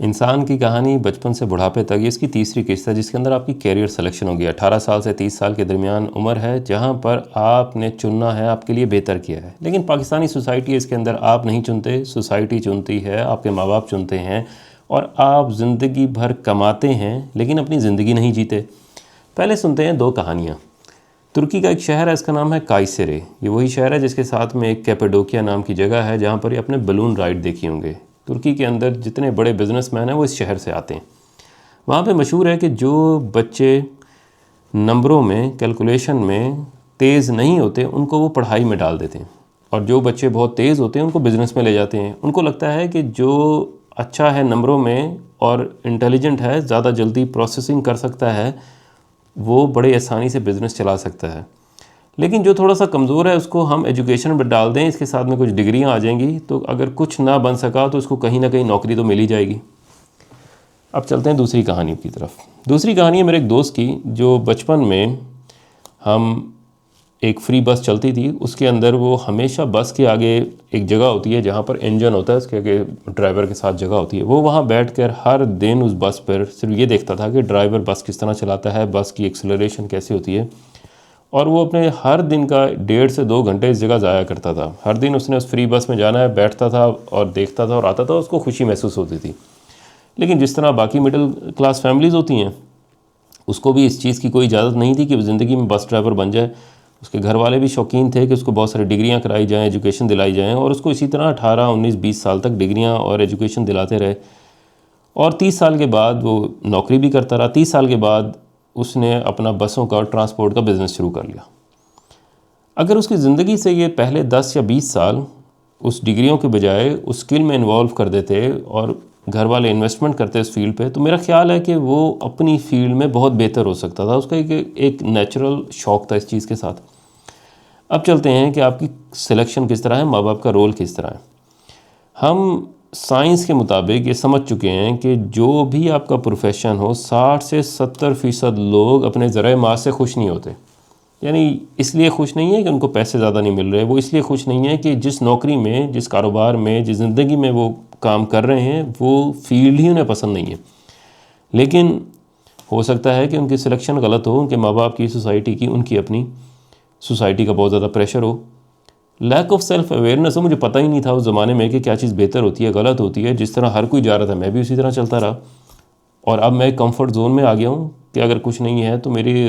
इंसान की कहानी बचपन से बुढ़ापे तक, ये इसकी तीसरी किस्त है जिसके अंदर आपकी कैरियर सिलेक्शन हो गया। 18 साल से 30 साल के दरमियान उम्र है जहां पर आपने चुनना है, आपके लिए बेहतर किया है। लेकिन पाकिस्तानी सोसाइटी इसके अंदर आप नहीं चुनते, सोसाइटी चुनती है, आपके माँ बाप चुनते हैं और आप ज़िंदगी भर कमाते हैं लेकिन अपनी ज़िंदगी नहीं जीते। पहले सुनते हैं दो कहानियाँ। तुर्की का एक शहर है, इसका नाम है कायसेरे। ये वही शहर है जिसके साथ में एक कैपेडोकिया नाम की जगह है जहाँ पर ये अपने बलून राइड देखी होंगे। तुर्की के अंदर जितने बड़े बिजनेसमैन हैं वो इस शहर से आते हैं। वहाँ पे मशहूर है कि जो बच्चे नंबरों में, कैलकुलेशन में तेज़ नहीं होते उनको वो पढ़ाई में डाल देते हैं, और जो बच्चे बहुत तेज़ होते हैं उनको बिज़नेस में ले जाते हैं। उनको लगता है कि जो अच्छा है नंबरों में और इंटेलिजेंट है, ज़्यादा जल्दी प्रोसेसिंग कर सकता है, वो बड़े आसानी से बिज़नेस चला सकता है। लेकिन जो थोड़ा सा कमज़ोर है उसको हम एजुकेशन पर डाल दें, इसके साथ में कुछ डिग्रियां आ जाएंगी, तो अगर कुछ ना बन सका तो उसको कहीं ना कहीं नौकरी तो मिल ही जाएगी। अब चलते हैं दूसरी कहानी की तरफ। दूसरी कहानी है मेरे एक दोस्त की, जो बचपन में हम एक फ्री बस चलती थी, उसके अंदर वो हमेशा बस के आगे एक जगह होती है जहाँ पर इंजन होता है, उसके आगे ड्राइवर के साथ जगह होती है। वो वहाँ बैठकर हर दिन उस बस पर सिर्फ ये देखता था कि ड्राइवर बस किस तरह चलाता है, बस की एक्सेलरेशन कैसे होती है, और वो अपने हर दिन का 1.5 से 2 घंटे इस जगह ज़ाया करता था। हर दिन उसने उस फ्री बस में जाना है, बैठता था और देखता था और आता था, उसको खुशी महसूस होती थी। लेकिन जिस तरह बाकी मिडिल क्लास फैमिलीज़ होती हैं, उसको भी इस चीज़ की कोई इजाज़त नहीं थी कि वो ज़िंदगी में बस ड्राइवर बन जाए। उसके घर वाले भी शौकीन थे कि उसको बहुत सारी डिग्रियाँ कराई जाएँ, एजुकेशन दिलाई जाएँ, और उसको इसी तरह 18, 19, 20 साल तक डिग्रियाँ और एजुकेशन दिलाते रहे। और 30 साल के बाद वो नौकरी भी करता रहा। 30 साल के बाद उसने अपना बसों का और ट्रांसपोर्ट का बिज़नेस शुरू कर लिया। अगर उसकी ज़िंदगी से ये पहले 10 या 20 साल उस डिग्रियों के बजाय उस स्किल में इन्वॉल्व कर देते और घर वाले इन्वेस्टमेंट करते इस फील्ड पे, तो मेरा ख्याल है कि वो अपनी फील्ड में बहुत बेहतर हो सकता था। उसका एक नेचुरल शौक़ था इस चीज़ के साथ। अब चलते हैं कि आपकी सिलेक्शन किस तरह है, माँ बाप का रोल किस तरह है। हम साइंस के मुताबिक ये समझ चुके हैं कि जो भी आपका प्रोफेशन हो, 60 से 70% लोग अपने ज़राए माश से खुश नहीं होते। यानी इसलिए खुश नहीं है कि उनको पैसे ज़्यादा नहीं मिल रहे, वो इसलिए खुश नहीं है कि जिस नौकरी में, जिस कारोबार में, जिस ज़िंदगी में वो काम कर रहे हैं वो फील्ड ही उन्हें पसंद नहीं है। लेकिन हो सकता है कि उनकी सिलेक्शन गलत हो, उनके माँ बाप की, सोसाइटी की, उनकी अपनी सोसाइटी का बहुत ज़्यादा प्रेशर हो, लैक ऑफ सेल्फ अवेयरनेस हो। मुझे पता ही नहीं था उस ज़माने में कि क्या चीज़ बेहतर होती है, गलत होती है। जिस तरह हर कोई जा रहा था मैं भी उसी तरह चलता रहा, और अब मैं कंफर्ट जोन में आ गया हूँ कि अगर कुछ नहीं है तो मेरी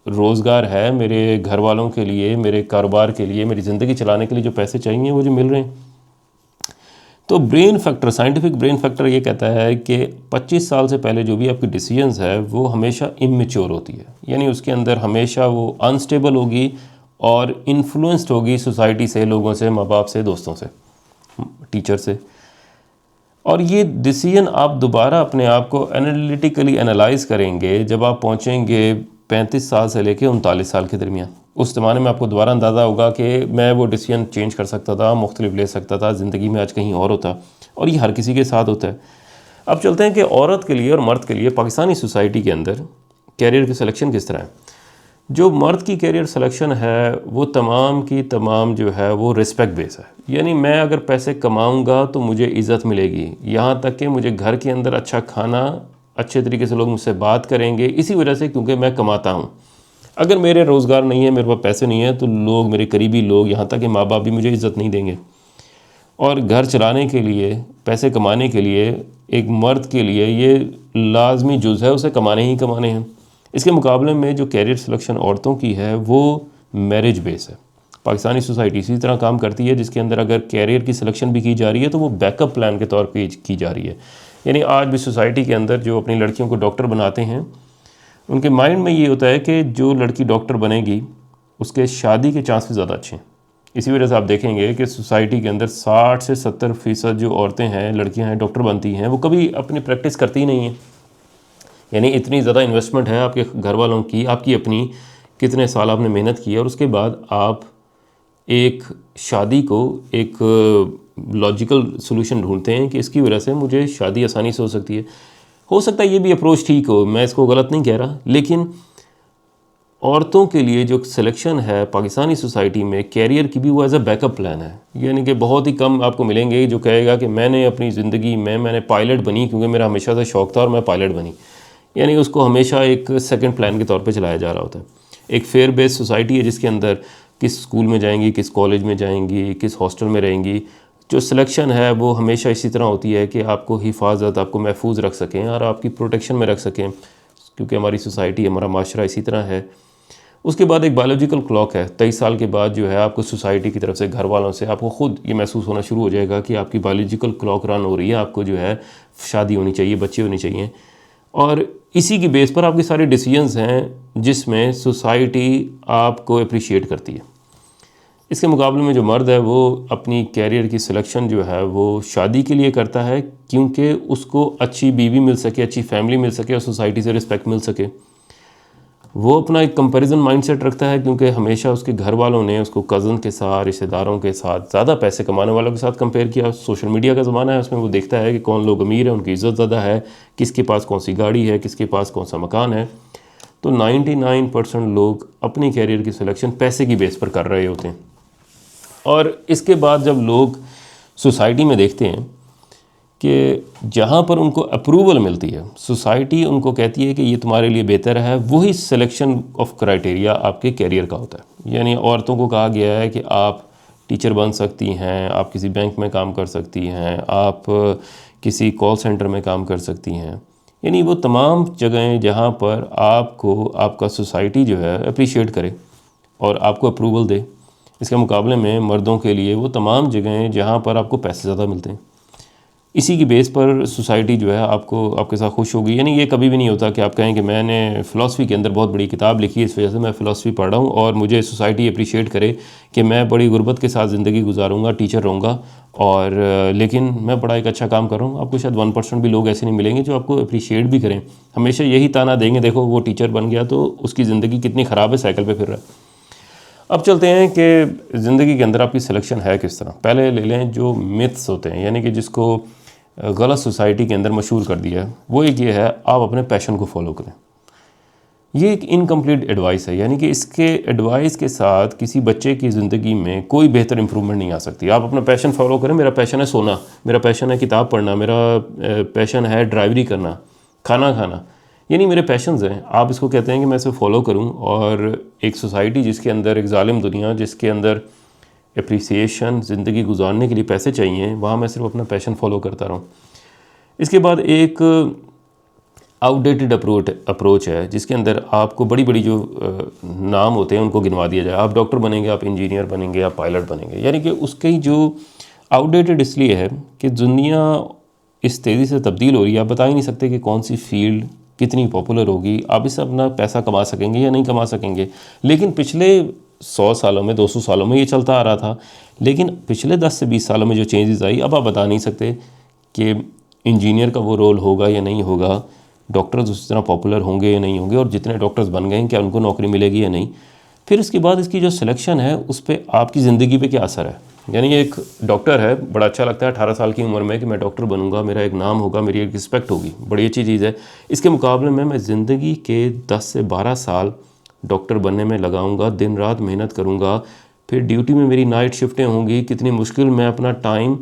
रोज़गार है, मेरे घर वालों के लिए, मेरे कारोबार के लिए, मेरी ज़िंदगी चलाने के लिए जो पैसे चाहिए वो जो मिल रहे हैं। तो brain factor, scientific brain factor ये कहता है कि 25 साल से पहले जो भी आपकी डिसीजंस है वो हमेशा इमेच्योर होती है। यानी उसके अंदर हमेशा वो अनस्टेबल होगी और इन्फ्लुएंस्ड होगी सोसाइटी से, लोगों से, माँ बाप से, दोस्तों से, टीचर से। और ये डिसीजन आप दोबारा अपने आप को एनालिटिकली एनालाइज करेंगे जब आप पहुँचेंगे 35 साल से लेकर 39 साल के दरमियान। उस ज़माने में आपको दोबारा अंदाज़ा होगा कि मैं वो डिसीजन चेंज कर सकता था, मुख्तलिफ ले सकता था, ज़िंदगी में आज कहीं और होता, और ये हर किसी के साथ होता है। अब चलते हैं कि औरत के लिए और मर्द के लिए पाकिस्तानी सोसाइटी के अंदर कैरियर की सिलेक्शन किस तरह है। जो मर्द की कैरियर सिलेक्शन है वो तमाम की तमाम जो है वो रिस्पेक्ट बेस है। यानी मैं अगर पैसे कमाऊंगा तो मुझे इज़्ज़त मिलेगी, यहाँ तक कि मुझे घर के अंदर अच्छा खाना, अच्छे तरीके से लोग मुझसे बात करेंगे, इसी वजह से क्योंकि मैं कमाता हूँ। अगर मेरे रोज़गार नहीं है, मेरे पास पैसे नहीं है, तो लोग, मेरे करीबी लोग, यहाँ तक कि माँ बाप भी मुझे इज़्ज़त नहीं देंगे। और घर चलाने के लिए, पैसे कमाने के लिए एक मर्द के लिए ये लाजमी जुज़ है, उसे कमाने ही कमाने हैं। इसके मुकाबले में जो कैरियर सिलेक्शन औरतों की है वो मैरिज बेस है। पाकिस्तानी सोसाइटी इसी तरह काम करती है जिसके अंदर अगर कैरियर की सिलेक्शन भी की जा रही है तो वो बैकअप प्लान के तौर पे की जा रही है। यानी आज भी सोसाइटी के अंदर जो अपनी लड़कियों को डॉक्टर बनाते हैं, उनके माइंड में ये होता है कि जो लड़की डॉक्टर बनेगी उसके शादी के चांसेस ज़्यादा अच्छे हैं। इसी वजह से आप देखेंगे कि सोसाइटी के अंदर 60 से 70% जो औरतें हैं, लड़कियां हैं, डॉक्टर बनती हैं, वो कभी अपनी प्रैक्टिस करती ही नहीं हैं। यानी इतनी ज़्यादा इन्वेस्टमेंट है आपके घर वालों की, आपकी अपनी, कितने साल आपने मेहनत की, और उसके बाद आप एक शादी को एक लॉजिकल सोल्यूशन ढूंढते हैं कि इसकी वजह से मुझे शादी आसानी से हो सकती है। हो सकता है ये भी अप्रोच ठीक हो, मैं इसको गलत नहीं कह रहा, लेकिन औरतों के लिए जो सिलेक्शन है पाकिस्तानी सोसाइटी में कैरियर की भी, वो एज अ बैकअप प्लान है। यानी कि बहुत ही कम आपको मिलेंगे जो कहेगा कि मैंने अपनी ज़िंदगी में मैंने पायलट बनी क्योंकि मेरा हमेशा से शौक़ था और मैं पायलट बनी। यानी उसको हमेशा एक सेकंड प्लान के तौर पे चलाया जा रहा होता है। एक फेयर बेस्ड सोसाइटी है जिसके अंदर किस स्कूल में जाएंगी, किस कॉलेज में जाएंगी, किस हॉस्टल में रहेंगी, जो सिलेक्शन है वो हमेशा इसी तरह होती है कि आपको हिफाजत, आपको महफूज रख सकें और आपकी प्रोटेक्शन में रख सकें, क्योंकि हमारी सोसाइटी, हमारा माशरा इसी तरह है। उसके बाद एक बायोलॉजिकल क्लॉक है। 23 साल के बाद जो है आपको सोसाइटी की तरफ से, घर वालों से आपको ख़ुद ये महसूस होना शुरू हो जाएगा कि आपकी बायोलॉजिकल क्लॉक रन हो रही है, आपको जो है शादी होनी चाहिए, बच्चे होने चाहिए। और इसी की बेस पर आपके सारे डिसीजंस हैं जिसमें सोसाइटी आपको अप्रिशिएट करती है। इसके मुकाबले में जो मर्द है वो अपनी कैरियर की सिलेक्शन जो है वो शादी के लिए करता है, क्योंकि उसको अच्छी बीवी मिल सके, अच्छी फैमिली मिल सके और सोसाइटी से रिस्पेक्ट मिल सके। वो अपना एक कंपैरिजन माइंडसेट रखता है, क्योंकि हमेशा उसके घर वालों ने उसको कज़न के साथ, रिश्तेदारों के साथ, ज़्यादा पैसे कमाने वालों के साथ कंपेयर किया। सोशल मीडिया का ज़माना है, उसमें वो देखता है कि कौन लोग अमीर हैं, उनकी इज़्ज़त ज़्यादा है, किसके पास कौन सी गाड़ी है, किसके पास कौन सा मकान है। तो 99% लोग अपनी कैरियर की सिलेक्शन पैसे की बेस पर कर रहे होते हैं। और इसके बाद जब लोग सोसाइटी में देखते हैं कि जहाँ पर उनको अप्रूवल मिलती है, सोसाइटी उनको कहती है कि ये तुम्हारे लिए बेहतर है, वही सिलेक्शन ऑफ क्राइटेरिया आपके कैरियर का होता है। यानी औरतों को कहा गया है कि आप टीचर बन सकती हैं, आप किसी बैंक में काम कर सकती हैं, आप किसी कॉल सेंटर में काम कर सकती हैं। यानी वो तमाम जगहें जहाँ पर आपको आपका सोसाइटी जो है अप्रिशिएट करे और आपको अप्रूवल दे। इसके मुकाबले में मर्दों के लिए वो तमाम जगहें जहाँ पर आपको पैसे ज़्यादा मिलते हैं। इसी की बेस पर सोसाइटी जो है आपको आपके साथ खुश होगी। यानी ये कभी भी नहीं होता कि आप कहें कि मैंने फ़िलासफ़ी के अंदर बहुत बड़ी किताब लिखी है, इस वजह से मैं फ़िलासफ़ी पढ़ रहा हूँ और मुझे सोसाइटी अप्रिशिएट करे कि मैं बड़ी गुर्बत के साथ ज़िंदगी गुजारूँगा, टीचर रहूँगा, और लेकिन मैं बड़ा एक अच्छा काम कर रहा हूँ। आपको शायद 1% भी लोग ऐसे नहीं मिलेंगे जो आपको अप्रिशिएट भी करें। हमेशा यही ताना देंगे, देखो वो टीचर बन गया तो उसकी ज़िंदगी कितनी ख़राब है, साइकिल पर फिर रहा है। अब चलते हैं कि ज़िंदगी के अंदर आपकी सिलेक्शन है किस तरह। पहले ले लें जो मिथ्स होते हैं, यानी कि जिसको गलत सोसाइटी के अंदर मशहूर कर दिया है। वो एक ये है, आप अपने पैशन को फॉलो करें। ये एक इनकम्प्लीट एडवाइस है, यानी कि इसके एडवाइस के साथ किसी बच्चे की ज़िंदगी में कोई बेहतर इंप्रूवमेंट नहीं आ सकती। आप अपना पैशन फॉलो करें। मेरा पैशन है सोना, मेरा पैशन है किताब पढ़ना, मेरा पैशन है ड्राइवरी करना, खाना खाना, यानी मेरे पैशंस हैं। आप इसको कहते हैं कि मैं इसे फॉलो करूं, और एक सोसाइटी जिसके अंदर, एक जालिम दुनिया जिसके अंदर एप्रिसिएशन, ज़िंदगी गुजारने के लिए पैसे चाहिए, वहाँ मैं सिर्फ अपना पैशन फॉलो करता रहूँ। इसके बाद एक आउटडेटेड अप्रोच है जिसके अंदर आपको बड़ी बड़ी जो नाम होते हैं उनको गिनवा दिया जाए। आप डॉक्टर बनेंगे, आप इंजीनियर बनेंगे, आप पायलट बनेंगे। यानी कि उसकी जो आउटडेटेड इसलिए है कि दुनिया इस तेज़ी से तब्दील हो रही है, आप बता ही नहीं सकते कि कौन सी फील्ड कितनी पॉपुलर होगी, आप इससे अपना पैसा कमा सकेंगे या नहीं कमा सकेंगे। लेकिन पिछले 100 सालों में, 200 सालों में ये चलता आ रहा था, लेकिन पिछले 10 से 20 सालों में जो चेंजेस आई, अब आप बता नहीं सकते कि इंजीनियर का वो रोल होगा या नहीं होगा, डॉक्टर्स उस तरह पॉपुलर होंगे या नहीं होंगे, और जितने डॉक्टर्स बन गए हैं क्या उनको नौकरी मिलेगी या नहीं। फिर उसके बाद इसकी जो सिलेक्शन है उस पर आपकी ज़िंदगी पे क्या असर है। यानी एक डॉक्टर है, बड़ा अच्छा लगता है 18 साल की उम्र में कि मैं डॉक्टर बनूंगा, मेरा एक नाम होगा, मेरी एक रिस्पेक्ट होगी, बड़ी अच्छी चीज़ है। इसके मुकाबले में मैं ज़िंदगी के 10 से 12 साल डॉक्टर बनने में लगाऊंगा, दिन रात मेहनत करूंगा, फिर ड्यूटी में मेरी नाइट शिफ्टें होंगी, कितनी मुश्किल मैं अपना टाइम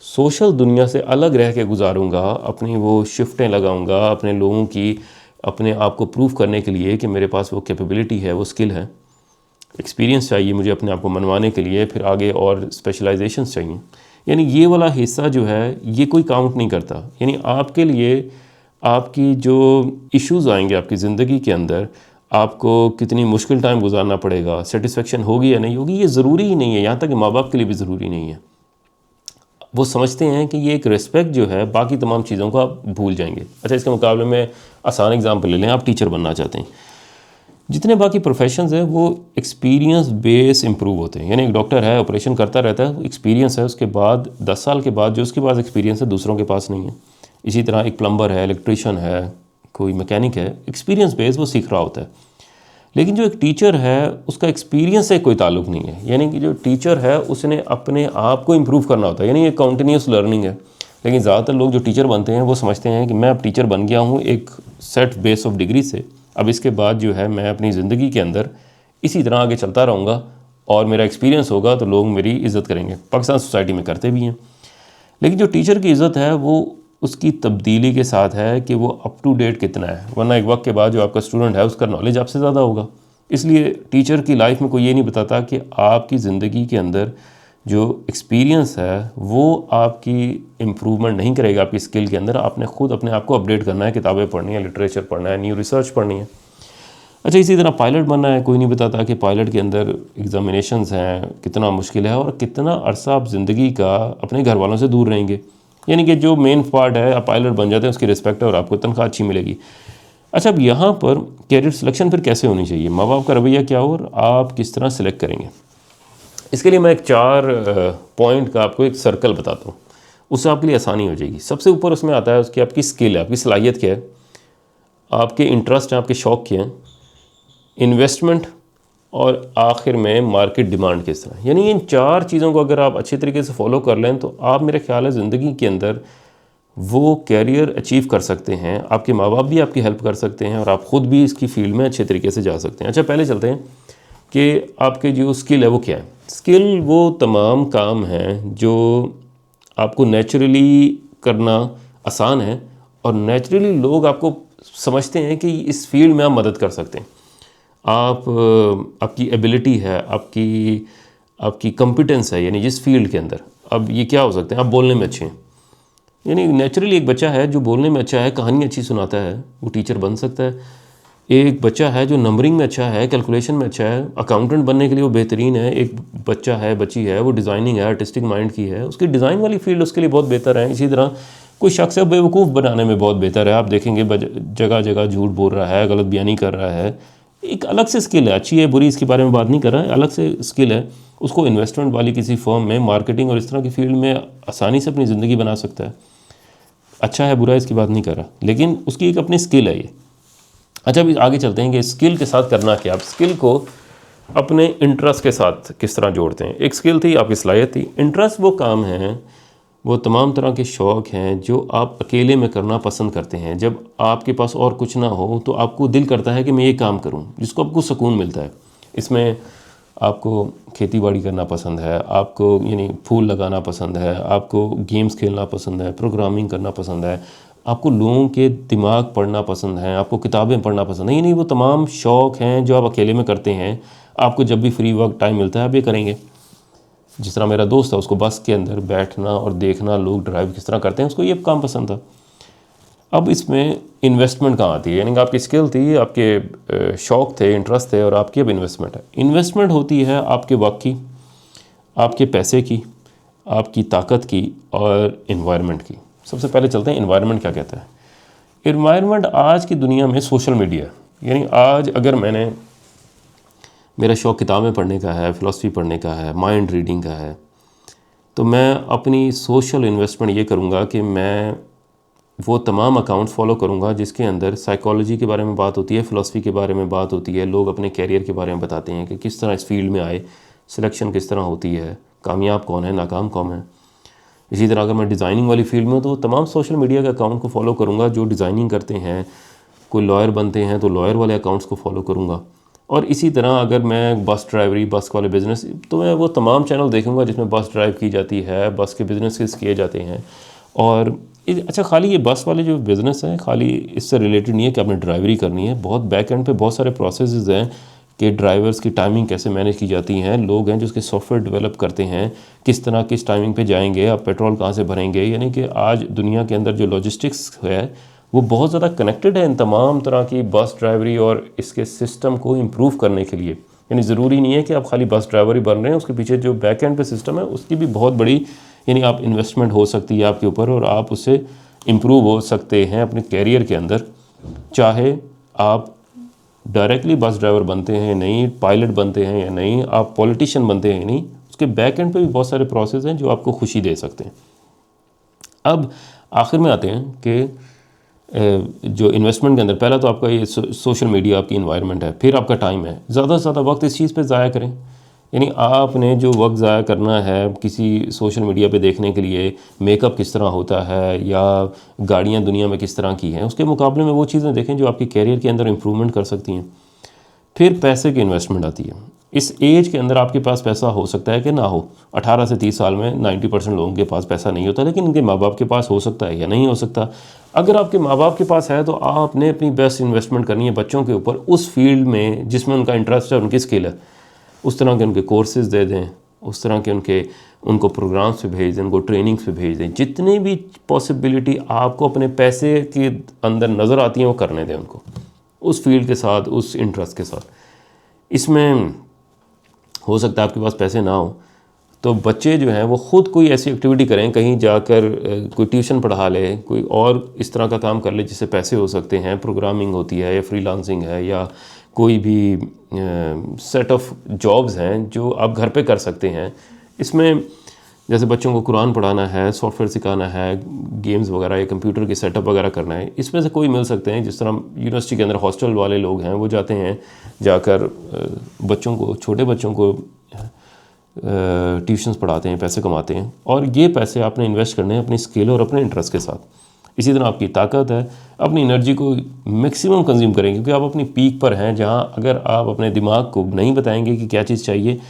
सोशल दुनिया से अलग रह के गुजारूंगा, अपनी वो शिफ्टें लगाऊंगा अपने लोगों की, अपने आप को प्रूव करने के लिए कि मेरे पास वो कैपेबिलिटी है, वो स्किल है, एक्सपीरियंस चाहिए मुझे अपने आप को मनवाने के लिए, फिर आगे और स्पेशलाइजेशंस चाहिए। यानी ये वाला हिस्सा जो है ये कोई काउंट नहीं करता। यानी आपके लिए आपकी जो इश्यूज़ आएंगे आपकी ज़िंदगी के अंदर, आपको कितनी मुश्किल टाइम गुजारना पड़ेगा, सेटिस्फेक्शन होगी या नहीं होगी, ये ज़रूरी ही नहीं है। यहाँ तक कि माँ बाप के लिए भी ज़रूरी नहीं है। वो समझते हैं कि ये एक रिस्पेक्ट जो है, बाकी तमाम चीज़ों को आप भूल जाएंगे। अच्छा, इसके मुकाबले में आसान एग्जाम्पल ले लें, आप टीचर बनना चाहते हैं, जितने बाकी प्रोफेशंस हैं वो एक्सपीरियंस बेस इंप्रूव होते हैं। यानी एक डॉक्टर है, ऑपरेशन करता रहता है, एक्सपीरियंस है, उसके बाद 10 साल के बाद जो उसके पास एक्सपीरियंस है दूसरों के पास नहीं है। इसी तरह एक प्लम्बर है, इलेक्ट्रिशियन है, कोई मैकेनिक है, एक्सपीरियंस बेस वो सीख रहा होता है। लेकिन जो एक टीचर है उसका एक्सपीरियंस से कोई ताल्लुक़ नहीं है। यानी कि जो टीचर है उसने अपने आप को इम्प्रूव करना होता है, यानी ये कंटिन्यूस लर्निंग है। लेकिन ज़्यादातर लोग जो टीचर बनते हैं वो समझते हैं कि मैं अब टीचर बन गया हूँ एक सेट बेस ऑफ डिग्री से, अब इसके बाद जो है मैं अपनी ज़िंदगी के अंदर इसी तरह आगे चलता रहूँगा और मेरा एक्सपीरियंस होगा तो लोग मेरी इज़्ज़त करेंगे। पाकिस्तान सोसाइटी में करते भी हैं। लेकिन जो टीचर की इज़्ज़त है वो उसकी तब्दीली के साथ है कि वो अप टू डेट कितना है, वरना एक वक्त के बाद जो आपका स्टूडेंट है उसका नॉलेज आपसे ज़्यादा होगा। इसलिए टीचर की लाइफ में कोई ये नहीं बताता कि आपकी ज़िंदगी के अंदर जो एक्सपीरियंस है वो आपकी इम्प्रूवमेंट नहीं करेगा आपकी स्किल के अंदर। आपने ख़ुद अपने आप को अपडेट करना है, किताबें पढ़नी है, लिटरेचर पढ़ना है, न्यू रिसर्च पढ़नी है। अच्छा, इसी तरह पायलट बनना है, कोई नहीं बताता कि पायलट के अंदर एग्ज़ामिनेशंस हैं, कितना मुश्किल है और कितना अरसा आप ज़िंदगी का अपने घर वालों से दूर रहेंगे। यानी कि जो मेन पार्ट है, आप पायलट बन जाते हैं, उसकी रिस्पेक्ट है और आपको तनख्वाह अच्छी मिलेगी। अच्छा, अब यहाँ पर कैरियर सिलेक्शन फिर कैसे होनी चाहिए, माँ बाप का रवैया क्या हो और आप किस तरह सिलेक्ट करेंगे। इसके लिए मैं एक 4 पॉइंट का आपको एक सर्कल बताता हूँ, उससे आपके लिए आसानी हो जाएगी। सबसे ऊपर उसमें आता है उसकी आपकी स्किल है, आपकी सलाहियत क्या है, आपके इंटरेस्ट हैं, आपके शौक़ क्या हैं, इन्वेस्टमेंट और आखिर में मार्केट डिमांड किस तरह। यानी इन 4 चीज़ों को अगर आप अच्छे तरीके से फॉलो कर लें तो आप, मेरे ख्याल है, ज़िंदगी के अंदर वो कैरियर अचीव कर सकते हैं। आपके माँ बाप भी आपकी हेल्प कर सकते हैं और आप ख़ुद भी इसकी फील्ड में अच्छे तरीके से जा सकते हैं। अच्छा, पहले चलते हैं कि आपके जो स्किल है वो क्या है। स्किल वो तमाम काम हैं जो आपको नेचुरली करना आसान है और नेचुरली लोग आपको समझते हैं कि इस फील्ड में आप मदद कर सकते हैं। आपकी एबिलिटी है, आपकी कॉम्पिटेंस है, यानी जिस फील्ड के अंदर। अब ये क्या हो सकते हैं, आप बोलने में अच्छे हैं, यानी नेचुरली एक बच्चा है जो बोलने में अच्छा है, कहानी अच्छी सुनाता है, वो टीचर बन सकता है। एक बच्चा है जो नंबरिंग में अच्छा है, कैलकुलेशन में अच्छा है, अकाउंटेंट बनने के लिए वो बेहतरीन है। एक बच्चा है, बच्ची है, वो डिज़ाइनिंग है, आर्टिस्टिक माइंड की है, उसकी डिज़ाइन वाली फील्ड उसके लिए बहुत बेहतर है। इसी तरह कोई शख्स है बेवकूफ़ बनाने में बहुत बेहतर है, आप देखेंगे जगह जगह झूठ बोल रहा है, गलत बयानी कर रहा है, एक अलग से स्किल है, अच्छी है बुरी इसके बारे में बात नहीं कर रहा है, अलग से स्किल है। उसको इन्वेस्टमेंट वाली किसी फर्म में, मार्केटिंग और इस तरह की फील्ड में आसानी से अपनी ज़िंदगी बना सकता है। अच्छा है बुरा इसकी बात नहीं कर रहा, लेकिन उसकी एक अपनी स्किल है ये। अच्छा, अभी आगे चलते हैं कि स्किल के साथ करना क्या। आप स्किल को अपने इंटरेस्ट के साथ किस तरह जोड़ते हैं। एक स्किल थी, आपकी सलाहियत थी। इंटरेस्ट वो काम हैं, वो तमाम तरह के शौक़ हैं जो आप अकेले में करना पसंद करते हैं। जब आपके पास और कुछ ना हो तो आपको दिल करता है कि मैं ये काम करूं, जिसको आपको सुकून मिलता है। इसमें आपको खेती बाड़ी करना पसंद है, आपको यानी फूल लगाना पसंद है, आपको गेम्स खेलना पसंद है, प्रोग्रामिंग करना पसंद है, आपको लोगों के दिमाग पढ़ना पसंद है, आपको किताबें पढ़ना पसंद है। यानी वो तमाम शौक़ हैं जो आप अकेले में करते हैं। आपको जब भी फ्री वक्त टाइम मिलता है आप ये करेंगे। जिस तरह मेरा दोस्त था, उसको बस के अंदर बैठना और देखना लोग ड्राइव किस तरह करते हैं, उसको ये काम पसंद था। अब इसमें इन्वेस्टमेंट कहाँ आती है, यानी कि आपकी स्किल थी, आपके शौक़ थे, इंटरेस्ट थे और आपकी अब इन्वेस्टमेंट है। इन्वेस्टमेंट होती है आपके वक्त की, आपके पैसे की, आपकी ताकत की और इन्वायरमेंट की। सबसे पहले चलते हैं इन्वायरमेंट क्या कहता है। इन्वायरमेंट आज की दुनिया में सोशल मीडिया, यानी आज अगर मेरा शौक़ किताबें पढ़ने का है, फ़िलासफ़ी पढ़ने का है, माइंड रीडिंग का है, तो मैं अपनी सोशल इन्वेस्टमेंट ये करूँगा कि मैं वो तमाम अकाउंट्स फॉलो करूँगा जिसके अंदर साइकोलॉजी के बारे में बात होती है, फ़िलासफ़ी के बारे में बात होती है, लोग अपने कैरियर के बारे में बताते हैं कि किस तरह इस फील्ड में आए, सिलेक्शन किस तरह होती है, कामयाब कौन है, नाकाम कौन है। इसी तरह अगर मैं डिज़ाइनिंग वाली फील्ड में हूँ तो तमाम सोशल मीडिया के अकाउंट को फॉलो करूँगा जो डिज़ाइनिंग करते हैं। कोई लॉयर बनते हैं तो लॉयर वाले अकाउंट्स को फॉलो करूँगा। और इसी तरह अगर मैं बस ड्राइवरी, बस वाले बिज़नेस, तो मैं वो तमाम चैनल देखूँगा जिसमें बस ड्राइव की जाती है, बस के बिज़नेसेस किए जाते हैं। और अच्छा, खाली ये बस वाले जो बिज़नेस हैं खाली इससे रिलेटेड नहीं है कि आपने ड्राइवरी करनी है। बहुत बैक एंड पे बहुत सारे प्रोसेसेस हैं कि ड्राइवर्स की टाइमिंग कैसे मैनेज की जाती हैं। लोग हैं जो उसके सॉफ्टवेयर डेवलप करते हैं, किस तरह किस टाइमिंग पे जाएंगे, आप पेट्रोल कहाँ से भरेंगे। यानी कि आज दुनिया के अंदर जो लॉजिस्टिक्स है वो बहुत ज़्यादा कनेक्टेड है इन तमाम तरह की बस ड्राइवरी और इसके सिस्टम को इम्प्रूव करने के लिए। यानी ज़रूरी नहीं है कि आप खाली बस ड्राइवर ही बन रहे हैं, उसके पीछे जो बैक एंड पे सिस्टम है उसकी भी बहुत बड़ी यानी आप इन्वेस्टमेंट हो सकती है आपके ऊपर और आप उससे इम्प्रूव हो सकते हैं अपने कैरियर के अंदर। चाहे आप डायरेक्टली बस ड्राइवर बनते हैं या नहीं, पायलट बनते हैं या नहीं, आप पॉलिटिशियन बनते हैं या नहीं, उसके बैक एंड पे भी बहुत सारे प्रोसेस हैं जो आपको खुशी दे सकते हैं। अब आखिर में आते हैं कि जो इन्वेस्टमेंट के अंदर पहला तो आपका ये सोशल मीडिया आपकी इन्वायरमेंट है, फिर आपका टाइम है। ज़्यादा से ज़्यादा वक्त इस चीज़ पे ज़ाया करें। यानी आपने जो वक्त ज़ाया करना है किसी सोशल मीडिया पे देखने के लिए, मेकअप किस तरह होता है या गाड़ियाँ दुनिया में किस तरह की हैं, उसके मुकाबले में वो चीज़ें देखें जो आपके कैरियर के अंदर इम्प्रूवमेंट कर सकती हैं। फिर पैसे की इन्वेस्टमेंट आती है। इस एज के अंदर आपके पास पैसा हो सकता है कि ना हो। 18 से 30 साल में 90% लोगों के पास पैसा नहीं होता, लेकिन उनके माँ बाप के पास हो सकता है या नहीं हो सकता। अगर आपके माँ बाप के पास है तो आपने अपनी बेस्ट इन्वेस्टमेंट करनी है बच्चों के ऊपर, उस फील्ड में जिसमें उनका इंटरेस्ट है, उनकी स्किल है। उस तरह के उनके कोर्सेज़ दे दें, उस तरह के उनको प्रोग्राम्स पे भेज दें, उनको ट्रेनिंग्स पे भेज दें। जितनी भी पॉसिबिलिटी आपको अपने पैसे के अंदर नज़र आती हैं वो करने दें उनको, उस फील्ड के साथ, उस इंटरेस्ट के साथ। इसमें हो सकता है आपके पास पैसे ना हो तो बच्चे जो हैं वो ख़ुद कोई ऐसी एक्टिविटी करें, कहीं जाकर कोई ट्यूशन पढ़ा ले, कोई और इस तरह का काम कर ले जिससे पैसे हो सकते हैं। प्रोग्रामिंग होती है या फ्रीलांसिंग है या कोई भी सेट ऑफ जॉब्स हैं जो आप घर पे कर सकते हैं। इसमें जैसे बच्चों को कुरान पढ़ाना है, सॉफ्टवेयर सिखाना है, गेम्स वगैरह या कंप्यूटर के सेटअप वगैरह करना है, इसमें से कोई मिल सकते हैं। जिस तरह यूनिवर्सिटी के अंदर हॉस्टल वाले लोग हैं वो जाते हैं, जाकर बच्चों को, छोटे बच्चों को ट्यूशन्स पढ़ाते हैं, पैसे कमाते हैं। और ये पैसे आपने इन्वेस्ट करने हैं अपनी स्किल और अपने इंटरेस्ट के साथ। इसी तरह आपकी ताकत है, अपनी एनर्जी को मैक्सिमम कंज्यूम करेंगे क्योंकि आप अपनी पीक पर हैं, जहाँ अगर आप अपने दिमाग को नहीं बताएंगे कि क्या चीज़ चाहिए,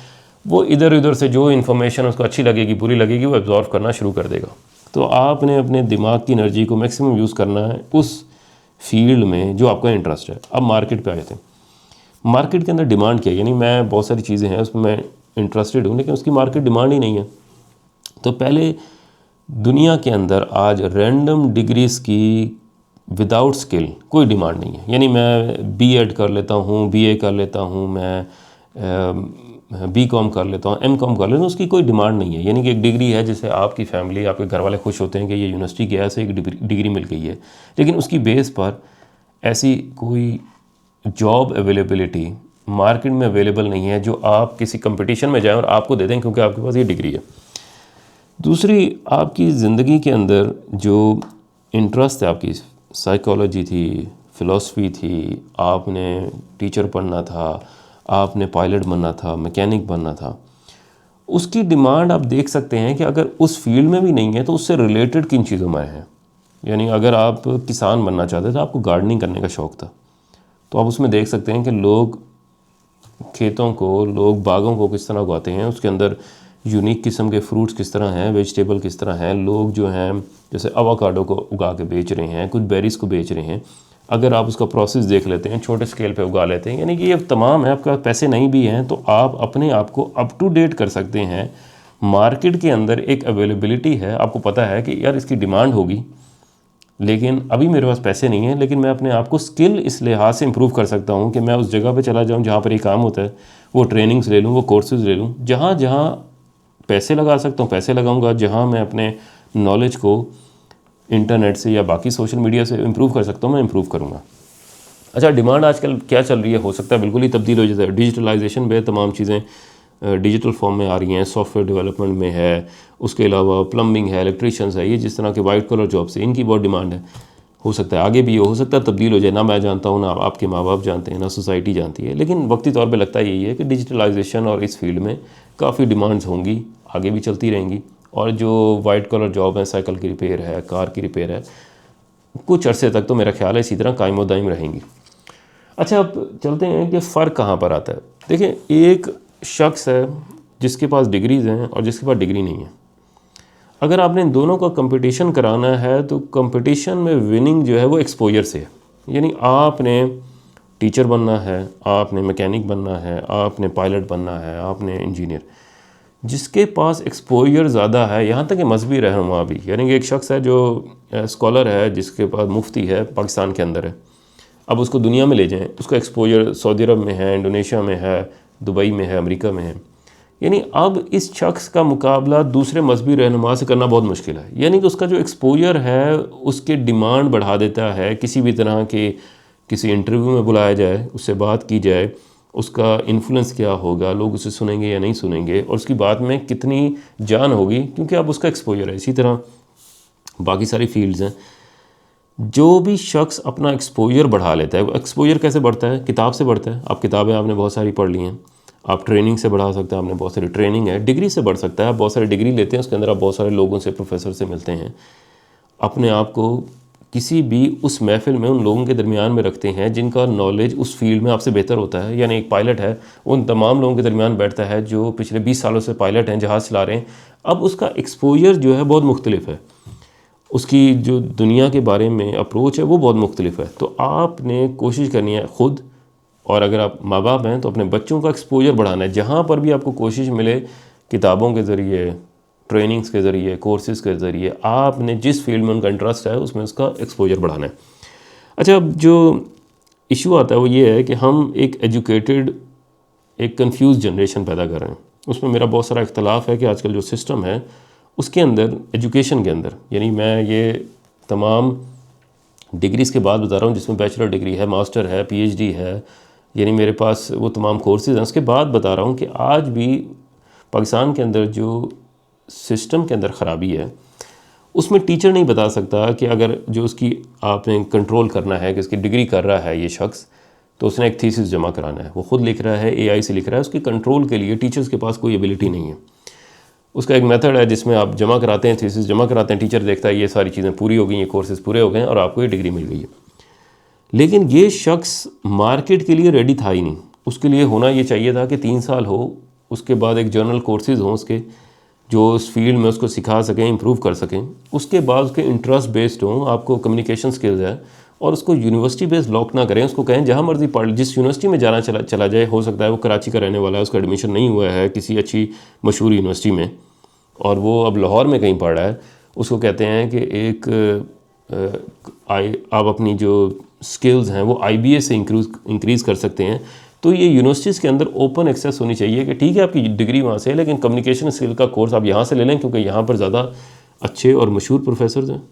वो इधर उधर से जो इन्फॉर्मेशन उसको अच्छी लगेगी, बुरी लगेगी, वो एब्जॉर्व करना शुरू कर देगा। तो आपने अपने दिमाग की एनर्जी को मैक्सिमम यूज़ करना है उस फील्ड में जो आपका इंटरेस्ट है। अब मार्केट पे आ जाते हैं। मार्केट के अंदर डिमांड क्या है, यानी मैं बहुत सारी चीज़ें हैं उसमें मैं इंटरेस्टेड हूँ लेकिन उसकी मार्केट डिमांड ही नहीं है। तो पहले दुनिया के अंदर आज रैंडम डिग्रीज़ की विदाउट स्किल कोई डिमांड नहीं है। यानी मैं बीएड कर लेता हूँ, बीए कर लेता हूँ, मैं बीकॉम कर लेता हूँ, एमकॉम कर लेता हूँ, उसकी कोई डिमांड नहीं है। यानी कि एक डिग्री है जिससे आपकी फैमिली, आपके घर वाले खुश होते हैं कि ये यूनिवर्सिटी गया से एक डिग्री मिल गई है, लेकिन उसकी बेस पर ऐसी कोई जॉब अवेलेबिलिटी मार्केट में अवेलेबल नहीं है जो आप किसी कंपटीशन में जाएं और आपको दे दें क्योंकि आपके पास ये डिग्री है। दूसरी, आपकी ज़िंदगी के अंदर जो इंटरेस्ट है, आपकी साइकोलॉजी थी, फ़िलासफ़ी थी, आपने टीचर पढ़ना था, आपने पायलट बनना था, मैकेनिक बनना था, उसकी डिमांड आप देख सकते हैं कि अगर उस फील्ड में भी नहीं है तो उससे रिलेटेड किन चीज़ों में है। यानी अगर आप किसान बनना चाहते थे, आपको गार्डनिंग करने का शौक़ था, तो आप उसमें देख सकते हैं कि लोग खेतों को, लोग बागों को किस तरह उगाते हैं, उसके अंदर यूनिक किस्म के फ्रूट्स किस तरह हैं, वेजिटेबल किस तरह हैं। लोग जो हैं जैसे एवोकाडो को उगा के बेच रहे हैं, कुछ बेरीज़ को बेच रहे हैं। अगर आप उसका प्रोसेस देख लेते हैं, छोटे स्केल पे उगा लेते हैं, यानी कि ये तमाम है। आपके पास पैसे नहीं भी हैं तो आप अपने आप को अप टू डेट कर सकते हैं। मार्केट के अंदर एक अवेलेबिलिटी है, आपको पता है कि यार इसकी डिमांड होगी, लेकिन अभी मेरे पास पैसे नहीं हैं, लेकिन मैं अपने आप को स्किल इस लिहाज से इम्प्रूव कर सकता हूँ कि मैं उस जगह पे चला जाऊँ जहाँ पर ये काम होता है, वो ट्रेनिंग्स ले लूँ, वो कोर्सेज़ ले लूँ। जहाँ जहाँ पैसे लगा सकता हूँ पैसे लगाऊँगा, जहाँ मैं अपने नॉलेज को इंटरनेट से या बाकी सोशल मीडिया से इम्प्रूव कर सकता हूँ, मैं इम्प्रूव करूँगा। अच्छा, डिमांड आजकल क्या चल रही है, हो सकता है बिल्कुल ही तब्दील हो जाता है। डिजिटलाइजेशन में तमाम चीज़ें डिजिटल फॉर्म में आ रही हैं, सॉफ्टवेयर डेवलपमेंट में है, उसके अलावा प्लम्बिंग है, इलेक्ट्रीशियंस है, ये जिस तरह के वाइट कलर जॉब्स है, इनकी बहुत डिमांड है। हो सकता है आगे भी हो सकता है तब्दील हो जाए, ना मैं जानता हूँ, ना आपके माँ बाप जानते हैं, ना सोसाइटी जानती है, लेकिन वक्ती तौर पे लगता यही है कि डिजिटलाइजेशन और इस फील्ड में काफ़ी डिमांड्स होंगी, आगे भी चलती रहेंगी। और जो वाइट कलर जॉब है, साइकिल की रिपेयर है, कार की रिपेयर है, कुछ अरसे तक तो मेरा ख्याल है इसी तरह कायम व दायम रहेंगी। अच्छा, अब चलते हैं कि फ़र्क कहाँ पर आता है। देखिए, एक शख्स है जिसके पास डिग्रीज़ हैं और जिसके पास डिग्री नहीं है। अगर आपने इन दोनों का कंपटीशन कराना है तो कंपटीशन में विनिंग जो है वो एक्सपोजर से है। यानी आपने टीचर बनना है, आपने मैकेनिक बनना है, आपने पायलट बनना है, आपने इंजीनियर, जिसके पास एक्सपोजर ज़्यादा है, यहाँ तक कि मजहबी रहनुमा भी। यानी कि एक शख्स है जो स्कॉलर है, जिसके पास मुफ्ती है, पाकिस्तान के अंदर है, अब उसको दुनिया में ले जाएं, उसका एक्सपोजर सऊदी अरब में है, इंडोनेशिया में है, दुबई में है, अमेरिका में है। यानी अब इस शख्स का मुकाबला दूसरे मजहबी रहनुमा से करना बहुत मुश्किल है। यानी कि उसका जो एक्सपोजर है उसके डिमांड बढ़ा देता है। किसी भी तरह के किसी इंटरव्यू में बुलाया जाए, उससे बात की जाए, उसका इन्फ्लुएंस क्या होगा, लोग उसे सुनेंगे या नहीं सुनेंगे, और उसकी बात में कितनी जान होगी, क्योंकि अब उसका एक्सपोजर है। इसी तरह बाकी सारी फील्ड्स हैं। जो भी शख्स अपना एक्सपोजर बढ़ा लेता है, एक्सपोजर कैसे बढ़ता है? किताब से बढ़ता है। आप किताबें आपने बहुत सारी पढ़ ली हैं, आप ट्रेनिंग से बढ़ा सकते हैं, आपने बहुत सारी ट्रेनिंग है, डिग्री से बढ़ सकता है, आप बहुत सारी डिग्री लेते हैं, उसके अंदर आप बहुत सारे लोगों से, प्रोफेसर से मिलते हैं, अपने आप को किसी भी उस महफिल में उन लोगों के दरमियान में रखते हैं जिनका नॉलेज उस फील्ड में आपसे बेहतर होता है। यानी एक पायलट है, उन तमाम लोगों के दरमियान बैठता है जो पिछले 20 सालों से पायलट हैं, जहाज़ चला रहे हैं। अब उसका एक्सपोजर जो है बहुत मुख्तलिफ है, उसकी जो दुनिया के बारे में अप्रोच है वो बहुत मुख्तलिफ है। तो आपने कोशिश करनी है ख़ुद, और अगर आप माँ बाप हैं तो अपने बच्चों का एक्सपोजर बढ़ाना है। जहाँ पर भी आपको कोशिश मिले, किताबों के ज़रिए, ट्रेनिंग्स के ज़रिए, कोर्सेज़ के ज़रिए, आपने जिस फील्ड में उनका इंटरेस्ट है उसमें उसका एक्सपोजर बढ़ाना है। अच्छा, अब जो इशू आता है वो ये है कि हम एक एजुकेटेड, एक कंफ्यूज जनरेशन पैदा कर रहे हैं। उसमें मेरा बहुत सारा इख्तलाफ है कि आजकल जो सिस्टम है उसके अंदर, एजुकेशन के अंदर, यानी मैं ये तमाम डिग्रीज़ के बाद बता रहा हूँ जिसमें बैचलर डिग्री है, मास्टर है, पीएचडी है, यानी मेरे पास वो तमाम कोर्सेज़ हैं, उसके बाद बता रहा हूँ कि आज भी पाकिस्तान के अंदर जो सिस्टम के अंदर ख़राबी है उसमें टीचर नहीं बता सकता कि अगर जो उसकी आपने कंट्रोल करना है कि उसकी डिग्री कर रहा है ये शख्स, तो उसने एक थीसिस जमा कराना है, वो ख़ुद लिख रहा है, एआई से लिख रहा है, उसकी कंट्रोल के लिए टीचर्स के पास कोई एबिलिटी नहीं है। उसका एक मेथड है जिसमें आप जमा कराते हैं, थीसिस जमा कराते हैं, टीचर देखता है ये सारी चीज़ें पूरी हो गई, ये कोर्सेज़ पूरे हो गए हैं और आपको ये डिग्री मिल गई है। लेकिन ये शख्स मार्केट के लिए रेडी था ही नहीं। उसके लिए होना ये चाहिए था कि 3 साल हो, उसके बाद एक जर्नल कोर्सेज़ हों उसके, जो उस फील्ड में उसको सिखा सकें, इम्प्रूव कर सकें। उसके बाद उसके इंटरेस्ट बेस्ड हों, आपको कम्युनिकेशन स्किल्स है, और उसको यूनिवर्सिटी बेस्ड लॉक ना करें। उसको कहें जहाँ मर्जी पढ़, जिस यूनिवर्सिटी में जाना चला जाए। हो सकता है वो कराची का रहने वाला है, उसका एडमिशन नहीं हुआ है किसी अच्छी मशहूर यूनिवर्सिटी में और वो अब लाहौर में कहीं पढ़ रहा है। उसको कहते हैं कि आप अपनी जो स्किल्स हैं वो IBA से इंक्रीज़ कर सकते हैं। तो ये यूनिवर्सिटीज़ के अंदर ओपन एक्सेस होनी चाहिए कि ठीक है आपकी डिग्री वहाँ से है, लेकिन कम्युनिकेशन स्किल का कोर्स आप यहाँ से ले लें क्योंकि यहाँ पर ज़्यादा अच्छे और मशहूर प्रोफेसर हैं।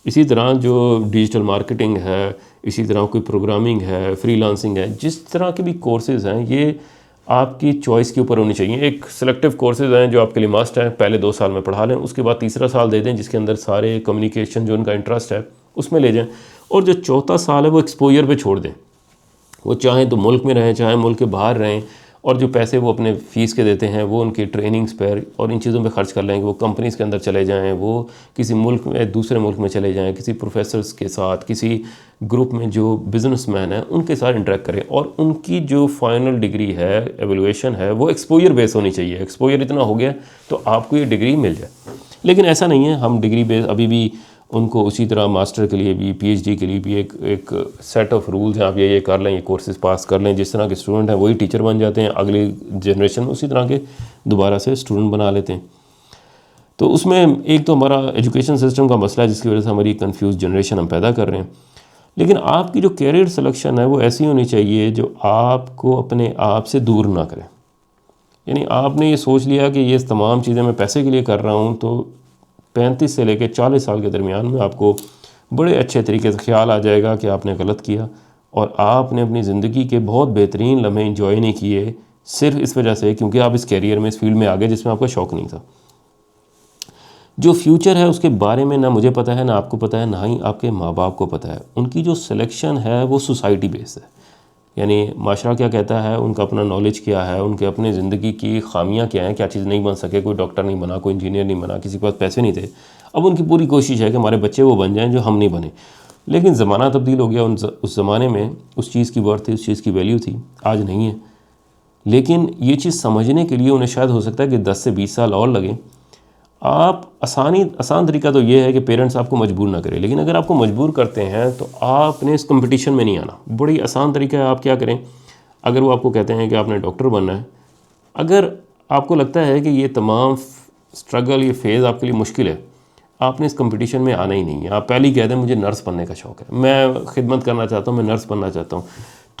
इसी तरह जो डिजिटल मार्केटिंग है, इसी तरह कोई प्रोग्रामिंग है, फ्रीलांसिंग है, जिस तरह के भी कोर्सेज़ हैं ये आपकी चॉइस के ऊपर होनी चाहिए। एक सिलेक्टिव कोर्सेज़ हैं जो आपके लिए मस्ट हैं, पहले 2 साल में पढ़ा लें, उसके बाद तीसरा साल दे दें जिसके अंदर सारे कम्युनिकेशन जो उनका इंटरेस्ट है उसमें ले जाएं, और जो चौथा साल है वो एक्सपोजर पे छोड़ दें। वो चाहें तो मुल्क में रहें, चाहें मुल्क के बाहर रहें, और जो पैसे वो अपने फ़ीस के देते हैं वो उनकी ट्रेनिंग्स पर और इन चीज़ों पे खर्च कर लें। वो कंपनीज़ के अंदर चले जाएं, वो किसी मुल्क में, दूसरे मुल्क में चले जाएं, किसी प्रोफेसर्स के साथ, किसी ग्रुप में जो बिजनेसमैन हैं उनके साथ इंटरेक्ट करें, और उनकी जो फाइनल डिग्री है, एवल्यूएशन है, वो एक्सपोजर बेस होनी चाहिए। एक्सपोजर इतना हो गया तो आपको ये डिग्री मिल जाए। लेकिन ऐसा नहीं है, हम डिग्री बेस अभी भी उनको उसी तरह मास्टर के लिए भी, पीएचडी के लिए भी एक सेट ऑफ रूल्स हैं, आप ये कर लें, ये कोर्सेज पास कर लें, जिस तरह के स्टूडेंट हैं वही टीचर बन जाते हैं, अगली जनरेशन में उसी तरह के दोबारा से स्टूडेंट बना लेते हैं। तो उसमें एक तो हमारा एजुकेशन सिस्टम का मसला है जिसकी वजह से हमारी कंफ्यूज जनरेशन हम पैदा कर रहे हैं। लेकिन आपकी जो कैरियर सिलेक्शन है वो ऐसी होनी चाहिए जो आपको अपने आप से दूर ना करे। यानी आपने ये सोच लिया कि ये तमाम चीज़ें मैं पैसे के लिए कर रहा हूँ, तो 35 से लेकर 40 साल के दरमियान में आपको बड़े अच्छे तरीके से ख्याल आ जाएगा कि आपने गलत किया और आपने अपनी ज़िंदगी के बहुत बेहतरीन लम्हे इंजॉय नहीं किए सिर्फ इस वजह से क्योंकि आप इस कैरियर में, इस फील्ड में आ गए जिसमें आपका शौक़ नहीं था। जो फ्यूचर है उसके बारे में ना मुझे पता है, ना आपको पता है, ना ही आपके माँ बाप को पता है। उनकी जो सिलेक्शन है वो सोसाइटी बेस्ड है, यानी माशरा क्या कहता है, उनका अपना नॉलेज क्या है, उनके अपने ज़िंदगी की खामियां क्या हैं, क्या चीज़ नहीं बन सके। कोई डॉक्टर नहीं बना, कोई इंजीनियर नहीं बना, किसी के पास पैसे नहीं थे। अब उनकी पूरी कोशिश है कि हमारे बच्चे वो बन जाएं जो हम नहीं बने। लेकिन ज़माना तब्दील हो गया, उस ज़माने में उस चीज़ की वर्थ थी, उस चीज़ की वैल्यू थी, आज नहीं है। लेकिन ये चीज़ समझने के लिए उन्हें शायद हो सकता है कि 10 से 20 साल और लगें। आप आसान तरीका तो ये है कि पेरेंट्स आपको मजबूर ना करें, लेकिन अगर आपको मजबूर करते हैं तो आपने इस कंपटीशन में नहीं आना। बड़ी आसान तरीका है, आप क्या करें, अगर वो आपको कहते हैं कि आपने डॉक्टर बनना है, अगर आपको लगता है कि ये तमाम स्ट्रगल, ये फेज़ आपके लिए मुश्किल है, आपने इस कंपटीशन में आना ही नहीं है। आप पहले ही कह दें मुझे नर्स बनने का शौक़ है, मैं खिदमत करना चाहता हूँ, मैं नर्स बनना चाहता हूँ।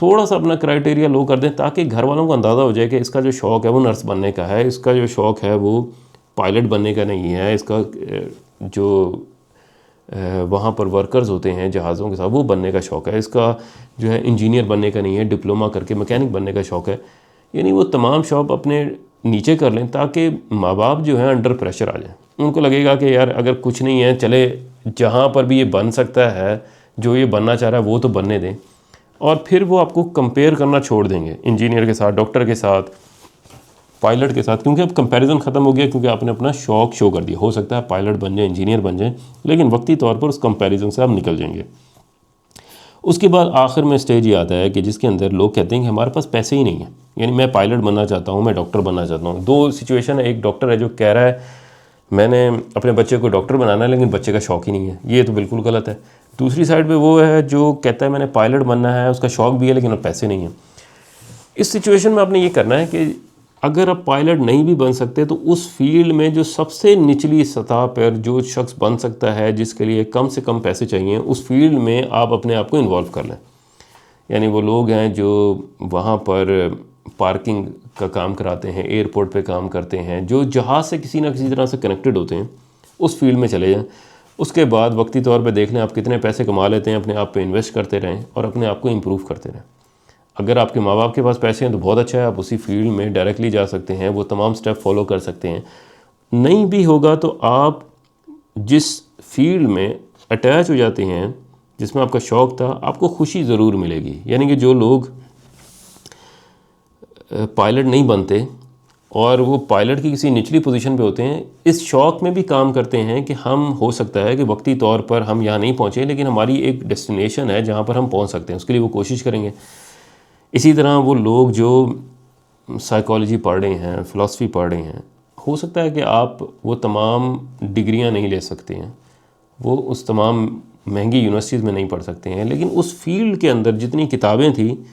थोड़ा सा अपना क्राइटेरिया लो कर दें ताकि घर वालों को अंदाज़ा हो जाए कि इसका जो शौक़ है वो नर्स बनने का है, इसका जो शौक़ है वो पायलट बनने का नहीं है, इसका जो वहाँ पर वर्कर्स होते हैं जहाज़ों के साथ वो बनने का शौक़ है, इसका जो है इंजीनियर बनने का नहीं है, डिप्लोमा करके मैकेनिक बनने का शौक़ है। यानी वो तमाम शौक़ अपने नीचे कर लें ताकि माँ बाप जो हैं अंडर प्रेशर आ जाए। उनको लगेगा कि यार अगर कुछ नहीं है, चले जहाँ पर भी ये बन सकता है, जो ये बनना चाह रहा है वो तो बनने दें, और फिर वो आपको कंपेयर करना छोड़ देंगे इंजीनियर के साथ, डॉक्टर के साथ, पायलट के साथ, क्योंकि अब कंपैरिजन ख़त्म हो गया, क्योंकि आपने अपना शौक शो कर दिया। हो सकता है पायलट बन जाए, इंजीनियर बन जाए, लेकिन वक्ती तौर पर उस कंपैरिजन से आप निकल जाएंगे। उसके बाद आखिर में स्टेज ये आता है कि जिसके अंदर लोग कहते हैं कि हमारे पास पैसे ही नहीं है, यानी मैं पायलट बनना चाहता हूँ, मैं डॉक्टर बनना चाहता हूँ। दो सिचुएशन है, एक डॉक्टर है जो कह रहा है मैंने अपने बच्चे को डॉक्टर बनाना है, लेकिन बच्चे का शौक ही नहीं है, ये तो बिल्कुल गलत है। दूसरी साइड पे वो है जो कहता है मैंने पायलट बनना है, उसका शौक भी है लेकिन अब पैसे नहीं है। इस सिचुएशन में आपने ये करना है कि अगर आप पायलट नहीं भी बन सकते तो उस फील्ड में जो सबसे निचली सतह पर जो शख्स बन सकता है, जिसके लिए कम से कम पैसे चाहिए, उस फील्ड में आप अपने आप को इन्वॉल्व कर लें। यानी वो लोग हैं जो वहाँ पर पार्किंग का काम कराते हैं, एयरपोर्ट पे काम करते हैं, जो जहाज़ से किसी ना किसी तरह से कनेक्टेड होते हैं, उस फील्ड में चले जाएं। उसके बाद वक्ती तौर पे देख लें आप कितने पैसे कमा लेते हैं, अपने आप पे इन्वेस्ट करते रहें और अपने आप को इम्प्रूव करते रहें। अगर आपके माँ बाप के पास पैसे हैं तो बहुत अच्छा है, आप उसी फील्ड में डायरेक्टली जा सकते हैं, वो तमाम स्टेप फॉलो कर सकते हैं। नहीं भी होगा तो आप जिस फील्ड में अटैच हो जाते हैं, जिसमें आपका शौक़ था, आपको खुशी ज़रूर मिलेगी। यानी कि जो लोग पायलट नहीं बनते और वो पायलट की किसी निचली पोजीशन पे होते हैं, इस शौक़ में भी काम करते हैं कि हम हो सकता है कि वक्ती तौर पर हम यहाँ नहीं पहुँचे, लेकिन हमारी एक डेस्टिनेशन है जहाँ पर हम पहुँच सकते हैं, उसके लिए वो कोशिश करेंगे। इसी तरह वो लोग जो साइकोलॉजी पढ़ रहे हैं, फ़िलासफ़ी पढ़ रहे हैं, हो सकता है कि आप वो तमाम डिग्रियां नहीं ले सकते हैं, वो उस तमाम महंगी यूनिवर्सिटीज़ में नहीं पढ़ सकते हैं, लेकिन उस फील्ड के अंदर जितनी किताबें थी,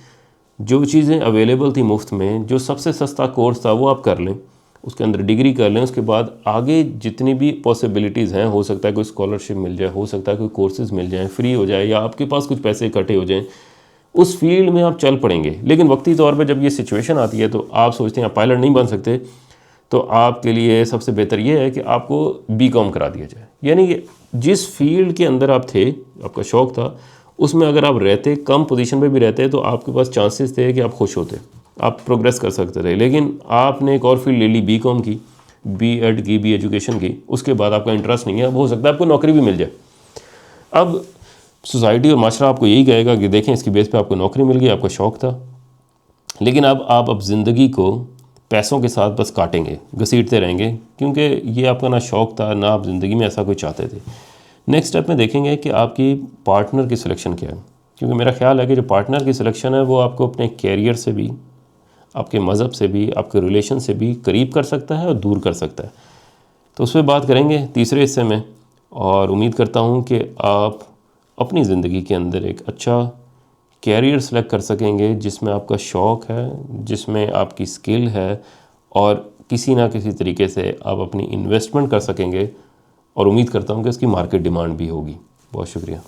जो चीज़ें अवेलेबल थी मुफ्त में, जो सबसे सस्ता कोर्स था वो आप कर लें, उसके अंदर डिग्री कर लें। उसके बाद आगे जितनी भी पॉसिबिलिटीज़ हैं, हो सकता है कोई स्कॉलरशिप मिल जाए, हो सकता है कोई कोर्सेज़ मिल जाएँ, फ्री हो जाए, या आपके पास कुछ पैसे इकट्ठे हो जाएँ, उस फील्ड में आप चल पड़ेंगे। लेकिन वक्ती तौर पे जब ये सिचुएशन आती है तो आप सोचते हैं आप पायलट नहीं बन सकते, तो आपके लिए सबसे बेहतर ये है कि आपको बीकॉम करा दिया जाए। यानी कि जिस फील्ड के अंदर आप थे, आपका शौक़ था, उसमें अगर आप रहते, कम पोजीशन पे भी रहते, तो आपके पास चांसेस थे कि आप खुश होते, आप प्रोग्रेस कर सकते थे। लेकिन आपने एक और फील्ड ले ली, बीकॉम की, बीएड की, बी एजुकेशन की, उसके बाद आपका इंटरेस्ट नहीं है, अब हो सकता है आपको नौकरी भी मिल जाए। अब सोसाइटी और माशरा आपको यही कहेगा कि देखें इसकी बेस पे आपको नौकरी मिल गई, आपका शौक़ था, लेकिन अब आप ज़िंदगी को पैसों के साथ बस काटेंगे, घसीटते रहेंगे, क्योंकि ये आपका ना शौक़ था, ना आप ज़िंदगी में ऐसा कोई चाहते थे। नेक्स्ट स्टेप में देखेंगे कि आपकी पार्टनर की सिलेक्शन क्या है, क्योंकि मेरा ख्याल है कि जो पार्टनर की सिलेक्शन है वो आपको अपने कैरियर से भी, आपके मज़हब से भी, आपके रिलेशन से भी करीब कर सकता है और दूर कर सकता है। तो उस पर बात करेंगे तीसरे हिस्से में, और उम्मीद करता हूँ कि आप अपनी ज़िंदगी के अंदर एक अच्छा कैरियर सेलेक्ट कर सकेंगे जिसमें आपका शौक़ है, जिसमें आपकी स्किल है, और किसी ना किसी तरीके से आप अपनी इन्वेस्टमेंट कर सकेंगे, और उम्मीद करता हूँ कि इसकी मार्केट डिमांड भी होगी। बहुत शुक्रिया।